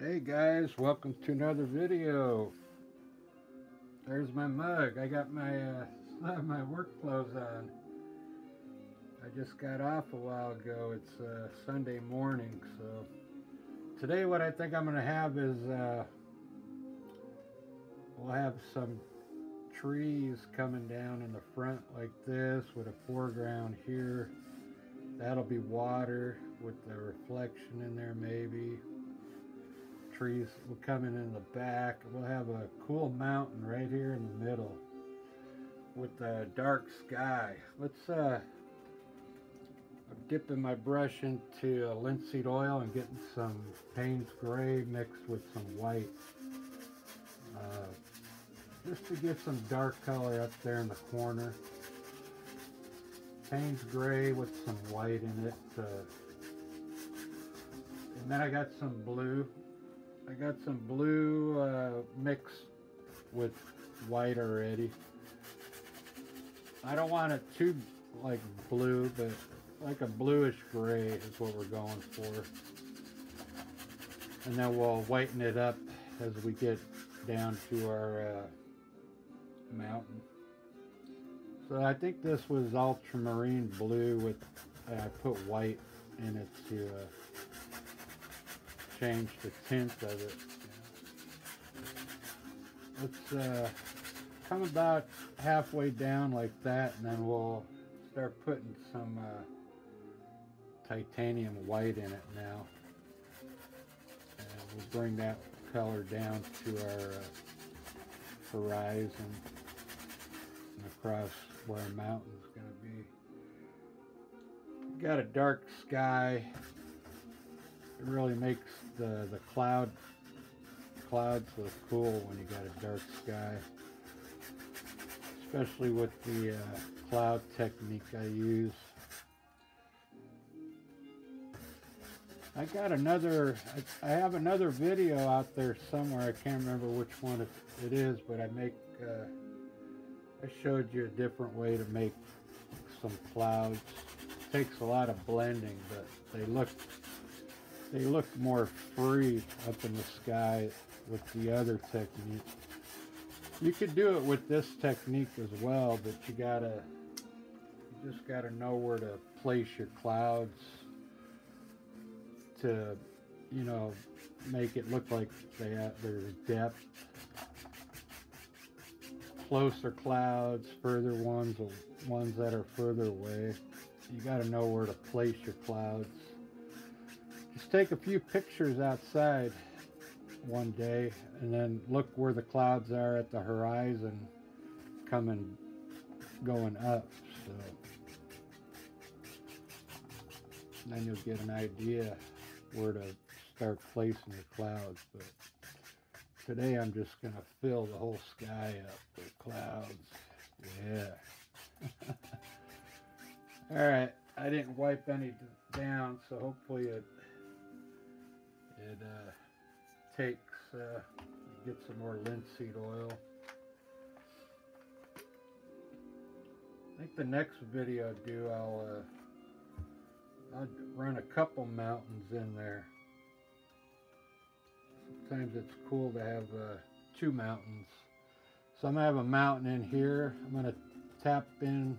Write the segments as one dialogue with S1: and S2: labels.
S1: Hey guys, welcome to another video. There's my mug. I got my work clothes on. I just got off a while ago. It's Sunday morning, so today what I think I'm gonna have is we'll have some trees coming down in the front like this with a foreground here. That'll be water with the reflection in there maybe. Trees will come in the back. We'll have a cool mountain right here in the middle with a dark sky. I'm dipping my brush into linseed oil and getting some Payne's gray mixed with some white, just to get some dark color up there in the corner. Payne's gray with some white in it, and then I got some blue. Mixed with white already. I don't want it too like blue, but like a bluish gray is what we're going for. And then we'll whiten it up as we get down to our mountain. So I think this was ultramarine blue with, I put white in it to change the tint of it. Let's come about halfway down like that, and then we'll start putting some titanium white in it now. And we'll bring that color down to our horizon and across where our mountain's going to be. We've got a dark sky. It really makes the clouds look cool when you got a dark sky, especially with the cloud technique I use. I have another video out there somewhere. I can't remember which one it is, but I showed you a different way to make some clouds. It takes a lot of blending, but they look more free up in the sky with the other technique. You could do it with this technique as well, but you just gotta know where to place your clouds to, make it look like there's depth. Closer clouds, further ones that are further away. You gotta know where to place your clouds. Just take a few pictures outside one day and then look where the clouds are at the horizon going up. So then you'll get an idea where to start placing your clouds. But today I'm just going to fill the whole sky up with clouds. Yeah. Alright, I didn't wipe any down, so hopefully it get some more linseed oil. I think the next video I do, I'll run a couple mountains in there. Sometimes it's cool to have two mountains. So I'm going to have a mountain in here. I'm going to tap in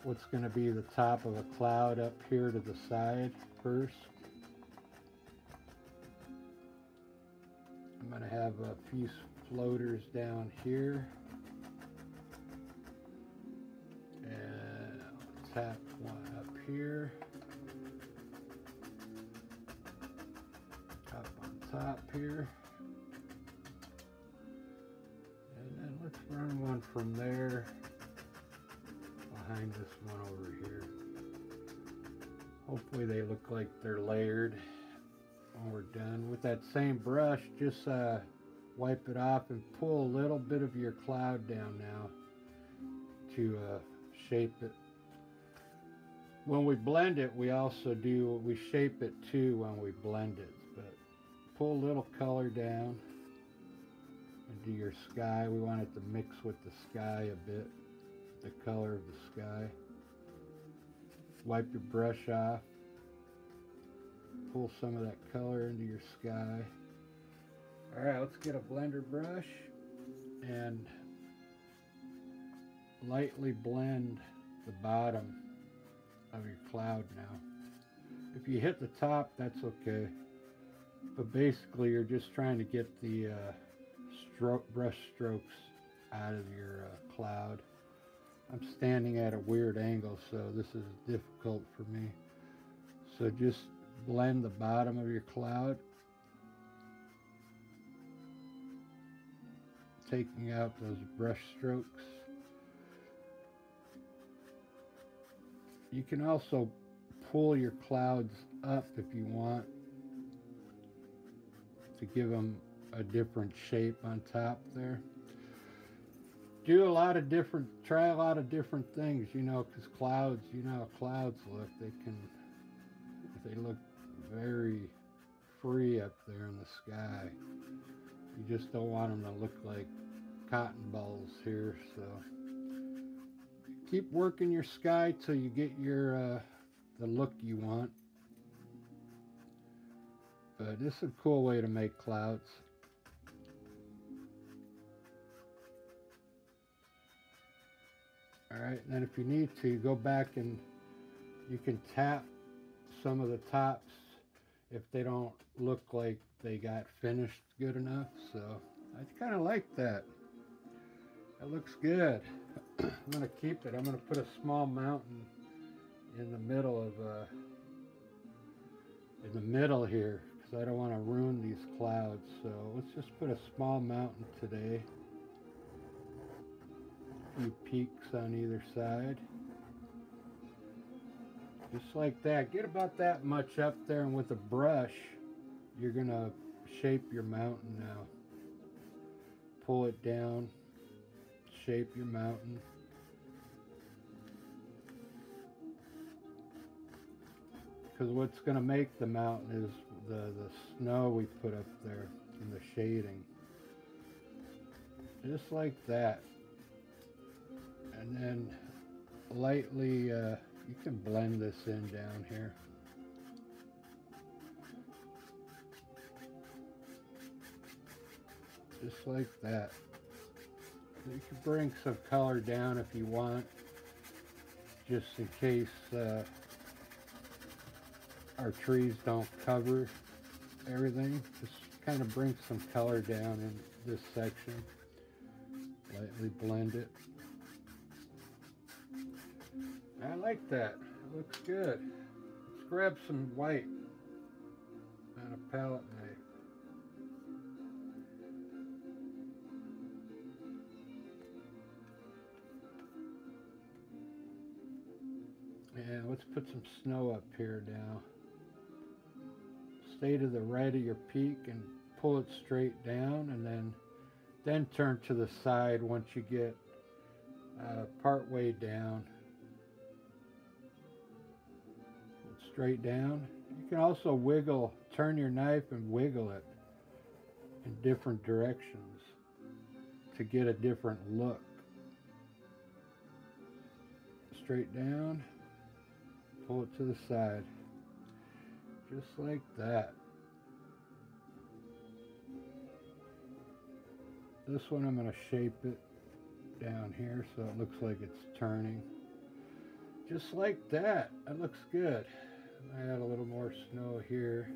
S1: what's going to be the top of a cloud up here to the side first. I'm going to have a few floaters down here. And I'll tap one up here. Up on top here. And then let's run one from there behind this one over here. Hopefully they look like they're layered. When we're done with that same brush, just wipe it off and pull a little bit of your cloud down now to shape it. When we blend it, we shape it too when we blend it. But pull a little color down into your sky. We want it to mix with the sky a bit, the color of the sky. Wipe your brush off. Pull some of that color into your sky. Alright, let's get a blender brush and lightly blend the bottom of your cloud now. If you hit the top, that's okay. But basically, you're just trying to get the brush strokes out of your cloud. I'm standing at a weird angle, so this is difficult for me. So just blend the bottom of your cloud, taking out those brush strokes. You can also pull your clouds up if you want to give them a different shape on top there. Try a lot of different things, you know, because clouds, you know how clouds look. They look very free up there in the sky. You just don't want them to look like cotton balls here, so keep working your sky till you get your the look you want. But this is a cool way to make clouds. Alright, and then if you need to, go back and you can tap some of the tops if they don't look like they got finished good enough. So I kind of like that. That looks good. I'm going to keep it. I'm going to put a small mountain in the middle of here because I don't want to ruin these clouds. So let's just put a small mountain today. A few peaks on either side. Just like that. Get about that much up there, and with a brush you're going to shape your mountain now. Pull it down, shape your mountain. Because what's going to make the mountain is the snow we put up there and the shading. Just like that. And then lightly, you can blend this in down here. Just like that. You can bring some color down if you want, just in case our trees don't cover everything. Just kind of bring some color down in this section. Lightly blend it. I like that. It looks good. Let's grab some white on a palette knife. And let's put some snow up here now. Stay to the right of your peak and pull it straight down, and then turn to the side once you get part way down. Straight down. You can also turn your knife and wiggle it in different directions to get a different look. Straight down, pull it to the side, just like that. This one I'm going to shape it down here so it looks like it's turning. Just like that. That looks good. I add a little more snow here.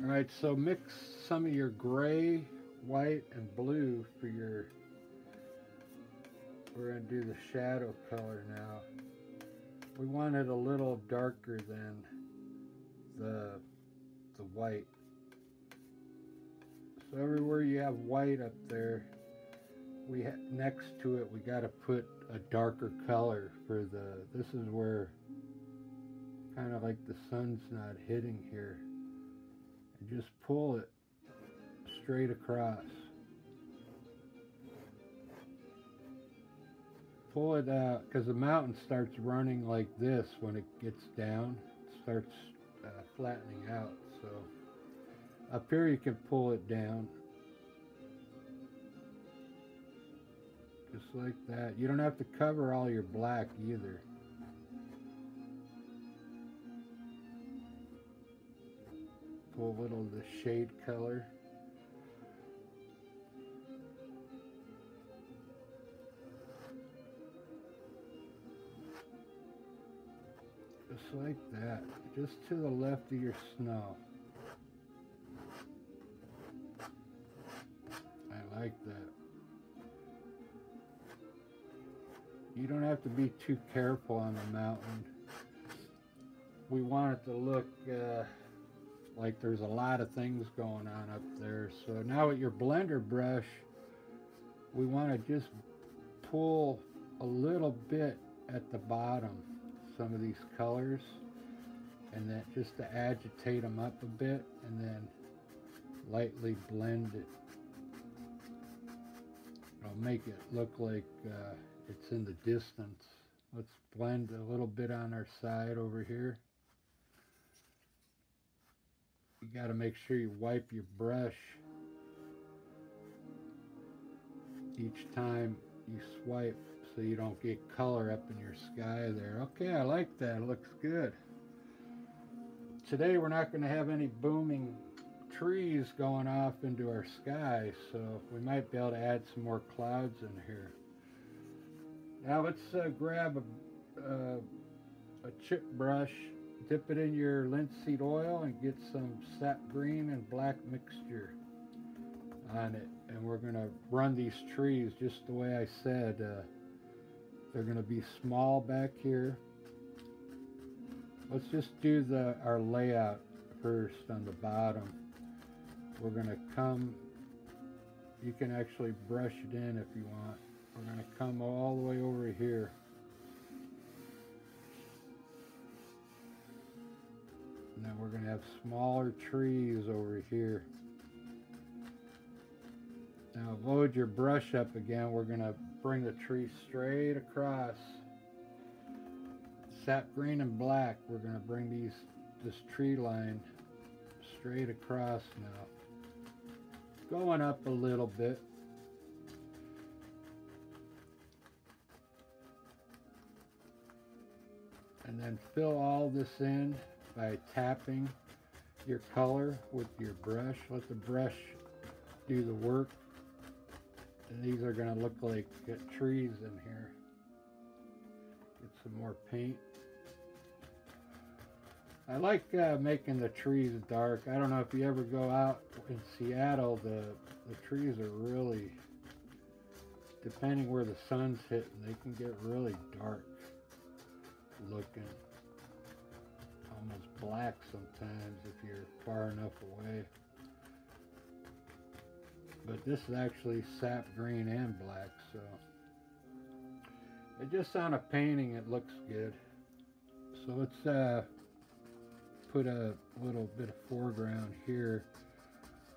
S1: Alright, so mix some of your gray, white, and blue for your... We're going to do the shadow color now. We want it a little darker than the white. So everywhere you have white up there, next to it we got to put a darker color for this is where kind of like the sun's not hitting here, and just pull it straight across. Pull it out, because the mountain starts running like this when it gets down. It starts flattening out. So up here you can pull it down. Just like that. You don't have to cover all your black either. pull a little of the shade color. Just like that, just to the left of your snow. I like that. You don't have to be too careful on the mountain. We want it to look like there's a lot of things going on up there. So now with your blender brush, we want to just pull a little bit at the bottom, some of these colors, and then just to agitate them up a bit, and then lightly blend it. It'll make it look like it's in the distance. Let's blend a little bit on our side over here. You got to make sure you wipe your brush each time you swipe so you don't get color up in your sky there. Okay, I like that. It looks good. Today we're not going to have any booming trees going off into our sky, so we might be able to add some more clouds in here. Now let's grab a chip brush, dip it in your linseed oil, and get some sap green and black mixture on it. And we're going to run these trees just the way I said. They're going to be small back here. Let's just do our layout first on the bottom. We're going to come, you can actually brush it in if you want. We're going to come all the way over here. And then we're going to have smaller trees over here. Now load your brush up again. We're going to bring the tree straight across. Sap green and black. We're going to bring this tree line straight across now. Going up a little bit. And then fill all this in by tapping your color with your brush. Let the brush do the work. And these are going to look like trees in here. Get some more paint. I like making the trees dark. I don't know if you ever go out in Seattle, the trees are really, depending where the sun's hitting, they can get really dark looking. Almost black sometimes if you're far enough away. But this is actually sap green and black, so it just on a painting it looks good. So let's put a little bit of foreground here.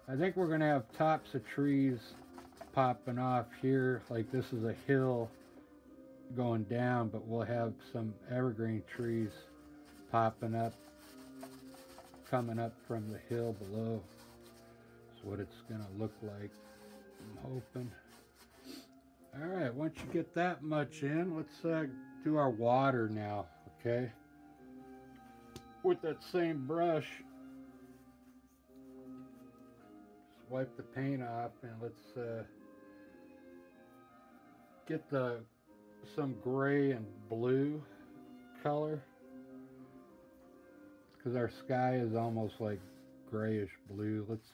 S1: I think we're going to have tops of trees popping off here, like this is a hill going down, but we'll have some evergreen trees popping up, coming up from the hill below. That's what it's going to look like, I'm hoping. Alright, once you get that much in, let's do our water now, okay? With that same brush, just wipe the paint off, and let's get some gray and blue color, because our sky is almost like grayish blue. Let's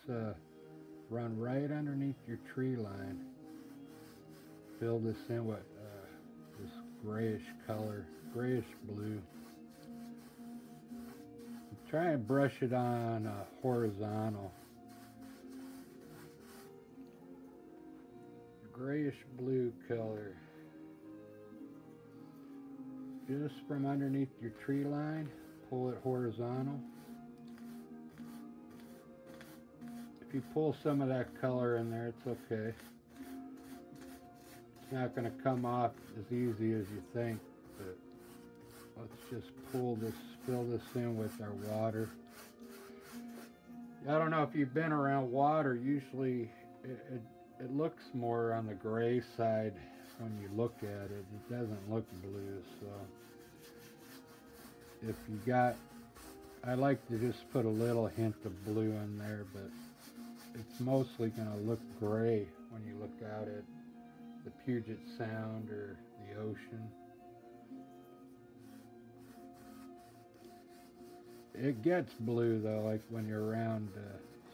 S1: run right underneath your tree line. Fill this in with this grayish color, grayish blue. Try and brush it on horizontal. Grayish blue color. Just from underneath your tree line, pull it horizontal. If you pull some of that color in there, it's okay. It's not going to come off as easy as you think, but let's just fill this in with our water. I don't know if you've been around water, usually it looks more on the gray side when you look at it. It doesn't look blue, so if you got I like to just put a little hint of blue in there, but it's mostly going to look gray when you look out at the Puget Sound or the ocean. It gets blue though, like when you're around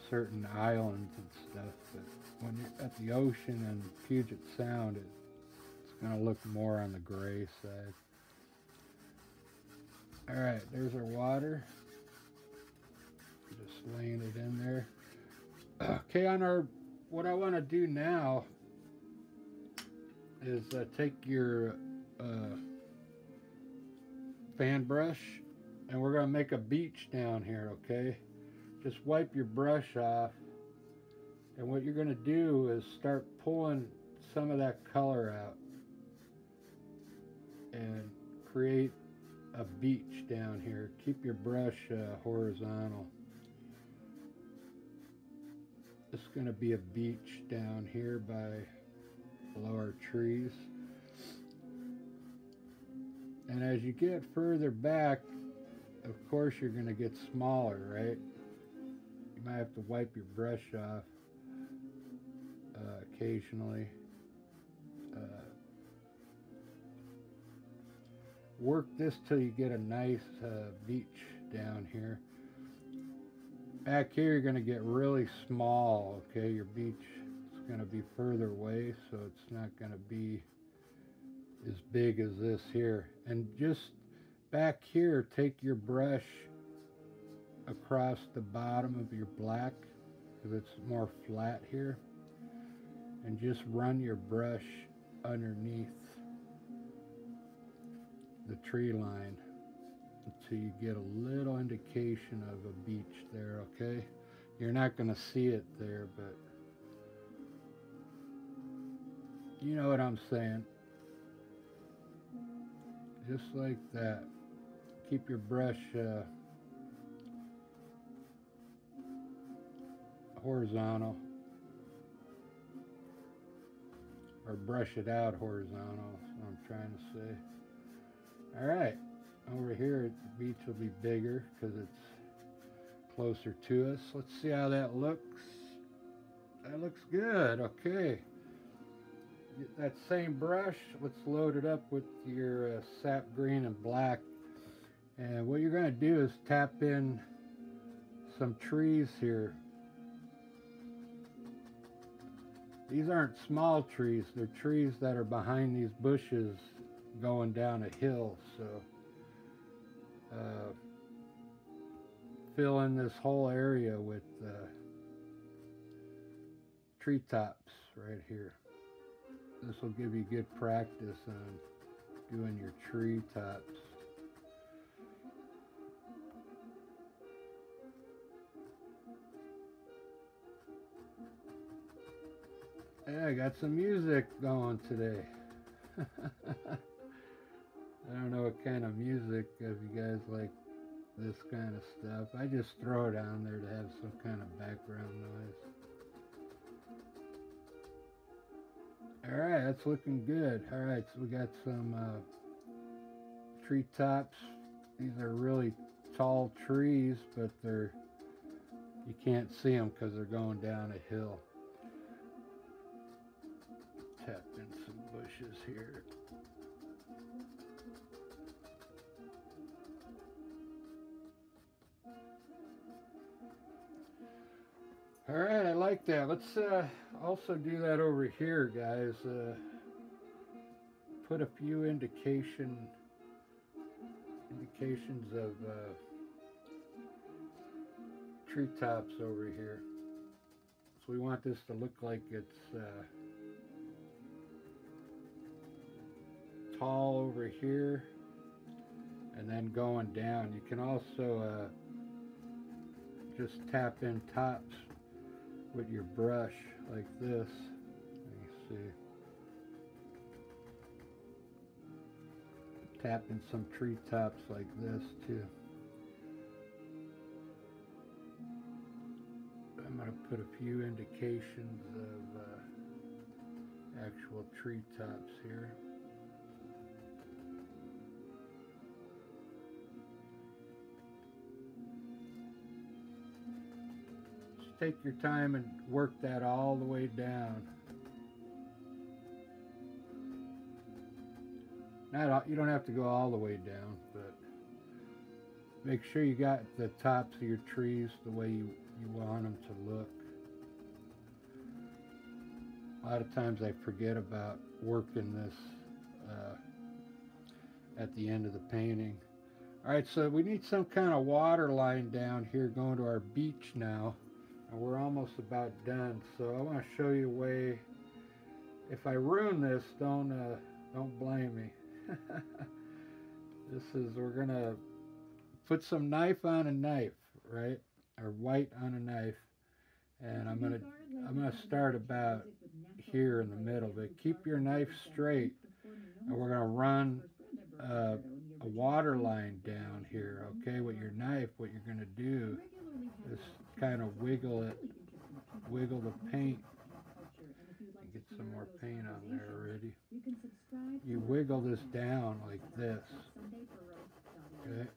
S1: certain islands and stuff, but when you're at the ocean and Puget Sound, it's going to look more on the gray side. Alright, there's our water. Just laying it in there. Okay, what I want to do now is take your fan brush, and we're going to make a beach down here, okay? Just wipe your brush off, and what you're going to do is start pulling some of that color out and create a beach down here. Keep your brush horizontal. This is going to be a beach down here below our trees. And as you get further back, of course you're going to get smaller, right? You might have to wipe your brush off occasionally. Work this till you get a nice beach down here. Back here you're going to get really small, okay? Your beach is going to be further away, so it's not going to be as big as this here. And just back here, take your brush across the bottom of your black, because it's more flat here, and just run your brush underneath the tree line until you get a little indication of a beach there, okay? You're not going to see it there, but you know what I'm saying. Just like that. Keep your brush horizontal, or brush it out horizontal, that's what I'm trying to say. Alright, over here the beach will be bigger because it's closer to us. Let's see how that looks. That looks good, okay. Get that same brush, let's load it up with your sap green and black. And what you're going to do is tap in some trees here. These aren't small trees, they're trees that are behind these bushes going down a hill, so fill in this whole area with treetops right here. This will give you good practice on doing your treetops. Yeah, I got some music going today. I don't know what kind of music, if you guys like this kind of stuff. I just throw it on there to have some kind of background noise. Alright, that's looking good. Alright, so we got some treetops. These are really tall trees, but you can't see them because they're going down a hill. Tap in some bushes here. All right, I like that. Let's also do that over here, guys. Put a few indications of treetops over here. So we want this to look like it's tall over here and then going down. You can also just tap in tops with your brush like this. Let me see. Tap in some treetops like this too. I'm going to put a few indications of actual treetops here. just take your time and work that all the way down. You don't have to go all the way down, but make sure you got the tops of your trees the way you want them to look. A lot of times I forget about working this at the end of the painting. Alright, so we need some kind of water line down here going to our beach now. And we're almost about done, so I want to show you a way. If I ruin this, don't blame me. We're gonna put some knife on a knife, right? Or white on a knife, and I'm gonna start about here in the middle. But keep your knife straight, and we're gonna run a water line down here. Okay, with your knife, what you're gonna do is kind of wiggle the paint. Get some more paint on there already. You wiggle this down like this. Okay.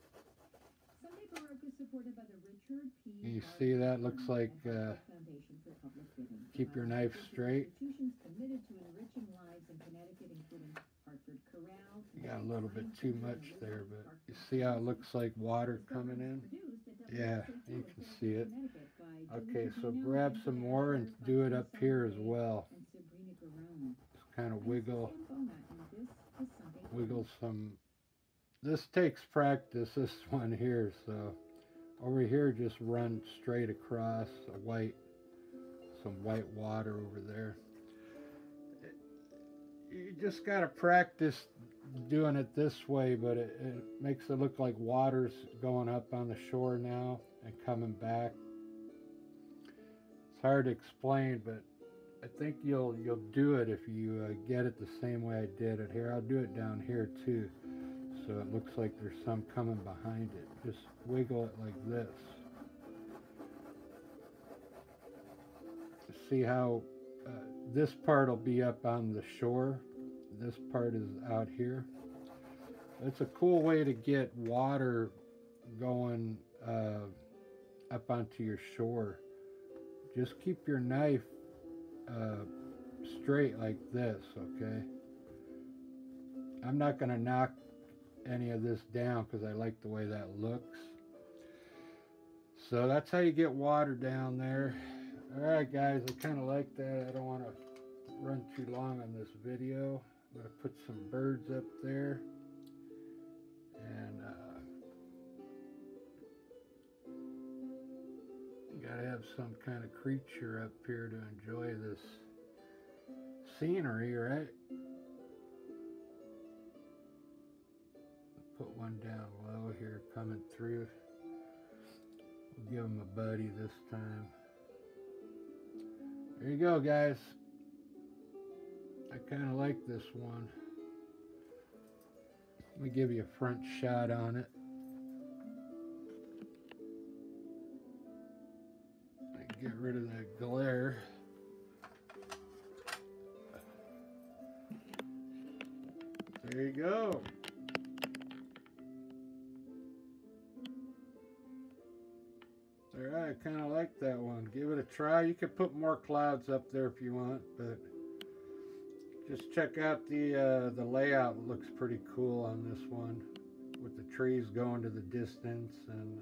S1: You see that looks like keep your knife straight. You got a little bit too much there, but you see how it looks like water coming in? Yeah, you can see it. Okay, so grab some more and do it up here as well. Just kind of wiggle some. This takes practice, this one here, so over here just run straight across some white water over there. You just got to practice doing it this way, but it makes it look like water's going up on the shore now and coming back. It's hard to explain, but I think you'll do it if you get it the same way I did it here. I'll do it down here too, so it looks like there's some coming behind it. Just wiggle it like this. See how this part will be up on the shore. This part is out here. It's a cool way to get water going up onto your shore. Just keep your knife straight like this, okay? I'm not going to knock any of this down because I like the way that looks. So that's how you get water down there. Alright guys, I kind of like that. I don't want to run too long on this video. I'm going to put some birds up there. And you got to have some kind of creature up here to enjoy this scenery, right? Put one down low here coming through. We'll give him a buddy this time. There you go, guys. I kind of like this one. Let me give you a front shot on it. Get rid of that glare. There you go. Alright, I kind of like that one. Give it a try. You can put more clouds up there if you want, but just check out the layout. It looks pretty cool on this one with the trees going to the distance, and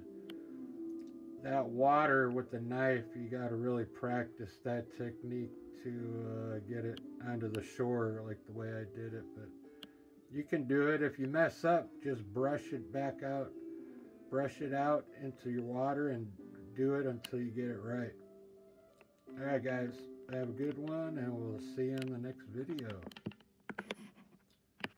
S1: that water with the knife, you got to really practice that technique to get it onto the shore like the way I did it. But you can do it. If you mess up, just brush it back out, brush it out into your water and do it until you get it right. Alright guys, have a good one, and we'll see you in the next video.